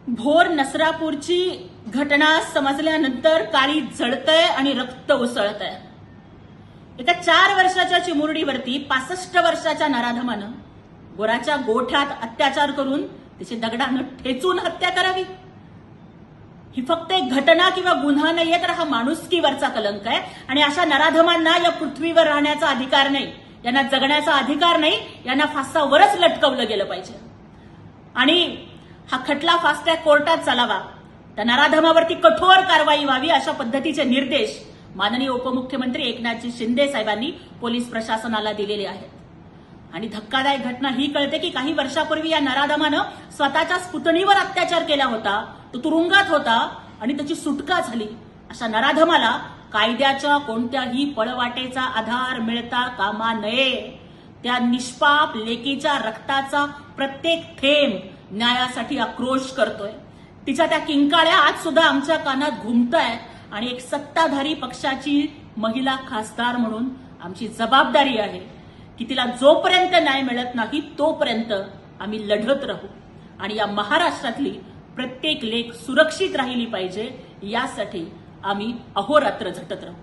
भोर नसरापूरची घटना समजल्यानंतर काळी जळतय आणि रक्त उसळतय। एका 4 वर्षाच्या चिमुरडीवरती 65 वर्षाच्या नराधमानं गोराच्या गोठ्यात अत्याचार करून तिची दगडानं ठेचून हत्या करावी। ही फक्त एक घटना किंवा गुन्हा नाहीये, तर हा माणुसकीवरचा कलंक आहे। आणि अशा नराधमांना या पृथ्वीवर राहण्याचा अधिकार नाही, यांना जगण्याचा अधिकार नाही, यांना फासावरच लटकवलं गेलं पाहिजे। आणि हा खटला फास्ट ट्रॅक कोर्टात चालावा, त्या नराधमावरती कठोर कारवाई व्हावी, अशा पद्धतीचे निर्देश माननीय उपमुख्यमंत्री एकनाथजी शिंदे साहेबांनी पोलीस प्रशासनाला दिलेले आहेत। आणि धक्कादायक घटना ही कळते की काही वर्षापूर्वी या नराधमानं स्वतःच्याच पुतणीवर अत्याचार केला होता, तो तुरुंगात होता आणि त्याची सुटका झाली। अशा नराधमाला कायद्याच्या कोणत्याही पळवाटेचा आधार मिळता कामा नये। त्या निष्पाप लेकीच्या रक्ताचा प्रत्येक थेंब न्यायासाठी आक्रोश करतोय। तिच्या त्या किंकाळ्या आज सुद्धा आमच्या कानात घुमतायत आणि एक सत्ताधारी पक्षाची महिला खासदार म्हणून आमची जबाबदारी आहे की तिला जोपर्यंत न्याय मिळत नाही तोपर्यंत आम्ही लढत राहू आणि या महाराष्ट्रातली प्रत्येक लेक सुरक्षित राहिली पाहिजे, यासाठी आम्ही अहोरात्र झटत राहू।